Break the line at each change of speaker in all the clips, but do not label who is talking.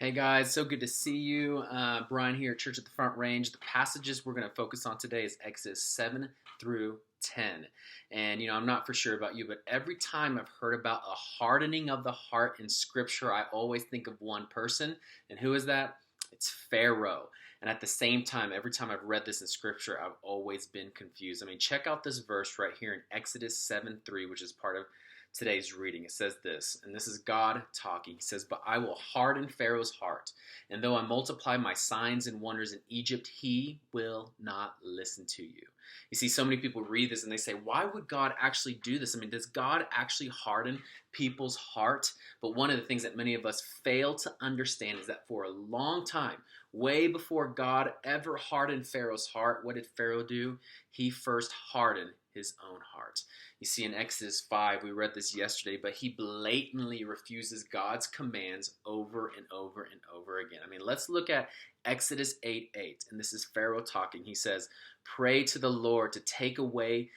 Hey guys, so good to see you. Brian here at Church at the Front Range. The passages we're going to focus on today is Exodus 7 through 10. And I'm not for sure about you, but every time I've heard about a hardening of the heart in Scripture, I always think of one person. And who is that? It's Pharaoh. And at the same time, every time I've read this in Scripture, I've always been confused. I mean, check out this verse right here in Exodus 7:3, which is part of today's reading. It says this, and this is God talking. He says, "But I will harden Pharaoh's heart, and though I multiply my signs and wonders in Egypt, he will not listen to you." You see, so many people read this and they say, why would God actually do this? I mean, does God actually harden people's heart? But one of the things that many of us fail to understand is that for a long time, way before God ever hardened Pharaoh's heart, what did Pharaoh do? He first hardened his own heart. You see, in Exodus 5, we read this yesterday, but he blatantly refuses God's commands over and over and over again. I mean, let's look at Exodus 8:8, and this is Pharaoh talking. He says, "Pray to the Lord to take the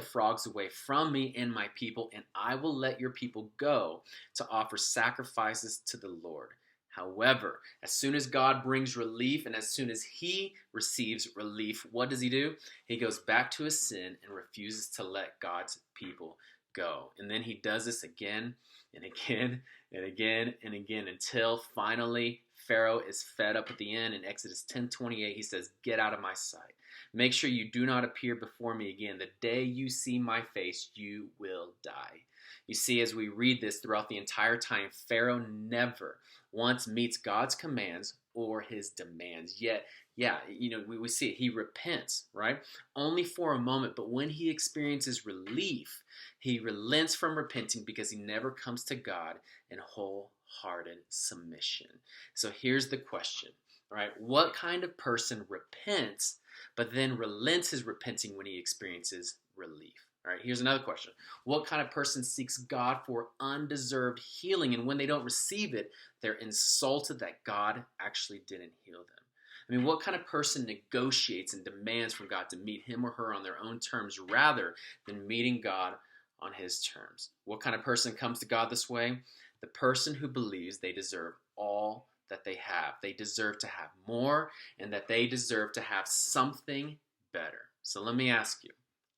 frogs away from me and my people, and I will let your people go to offer sacrifices to the Lord." However, as soon as God brings relief and as soon as he receives relief, what does he do? He goes back to his sin and refuses to let God's people go. And then he does this again and again and again and again until finally Pharaoh is fed up at the end. In Exodus 10:28, he says, "Get out of my sight. Make sure you do not appear before me again. The day you see my face, you will die." You see, as we read this throughout the entire time, Pharaoh never once meets God's commands or his demands. Yet, we see it. He repents, right? Only for a moment, but when he experiences relief, he relents from repenting because he never comes to God in wholehearted submission. So here's the question, all right? What kind of person repents, but then relents his repenting when he experiences relief? All right, here's another question. What kind of person seeks God for undeserved healing, and when they don't receive it, they're insulted that God actually didn't heal them? I mean, what kind of person negotiates and demands from God to meet him or her on their own terms rather than meeting God on his terms? What kind of person comes to God this way? The person who believes they deserve all that they have. They deserve to have more, and that they deserve to have something better. So let me ask you,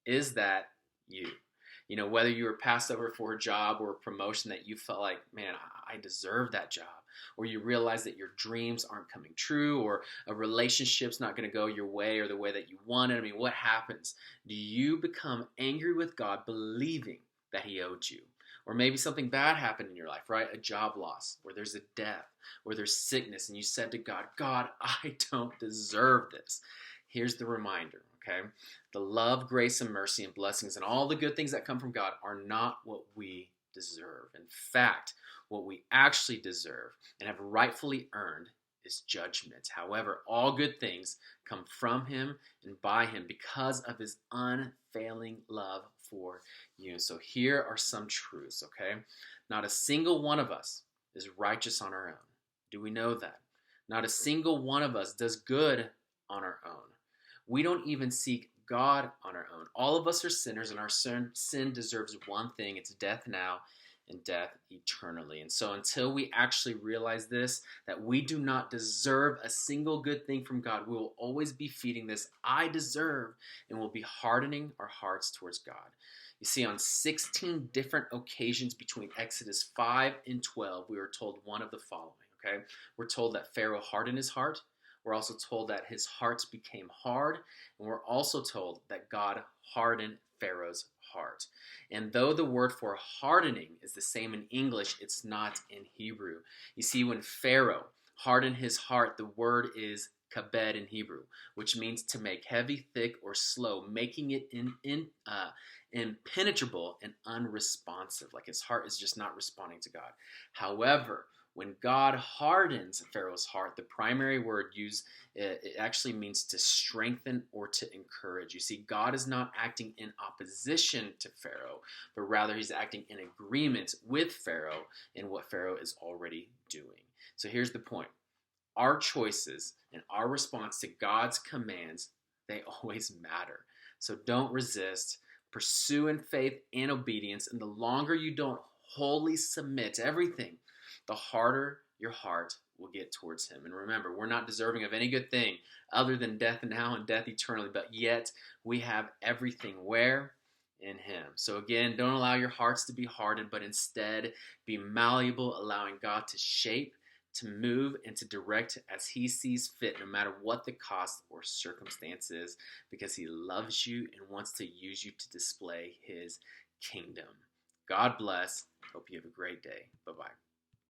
is that you? Whether you were passed over for a job or a promotion that you felt like, man, I deserve that job, or you realize that your dreams aren't coming true, or a relationship's not going to go your way or the way that you wanted. I mean, what happens? Do you become angry with God believing that he owed you? Or maybe something bad happened in your life, right? A job loss, or there's a death, or there's sickness, and you said to God, "God, I don't deserve this." Here's the reminder, okay? The love, grace, and mercy and blessings and all the good things that come from God are not what we deserve. In fact, what we actually deserve and have rightfully earned is judgment. However, all good things come from him and by him because of his unfailing love for you. So here are some truths, okay? Not a single one of us is righteous on our own. Do we know that? Not a single one of us does good on our own. We don't even seek God on our own. All of us are sinners, and our sin deserves one thing. It's death now and death eternally. And so until we actually realize this, that we do not deserve a single good thing from God, we will always be feeding this "I deserve," and we'll be hardening our hearts towards God. You see, on 16 different occasions between Exodus 5 and 12, we are told one of the following, okay? We're told that Pharaoh hardened his heart. We're also told that his heart became hard, and we're also told that God hardened Pharaoh's heart. And though the word for hardening is the same in English, it's not in Hebrew. You see, when Pharaoh hardened his heart, the word is kabed in Hebrew, which means to make heavy, thick, or slow, making it impenetrable and unresponsive. Like his heart is just not responding to God. However, when God hardens Pharaoh's heart, the primary word used, it actually means to strengthen or to encourage. You see, God is not acting in opposition to Pharaoh, but rather he's acting in agreement with Pharaoh in what Pharaoh is already doing. So here's the point. Our choices and our response to God's commands, they always matter. So don't resist. Pursue in faith and obedience. And the longer you don't wholly submit to everything, the harder your heart will get towards him. And remember, we're not deserving of any good thing other than death now and death eternally, but yet we have everything where? In him. So again, don't allow your hearts to be hardened, but instead be malleable, allowing God to shape, to move, and to direct as he sees fit, no matter what the cost or circumstances, because he loves you and wants to use you to display his kingdom. God bless. Hope you have a great day. Bye-bye.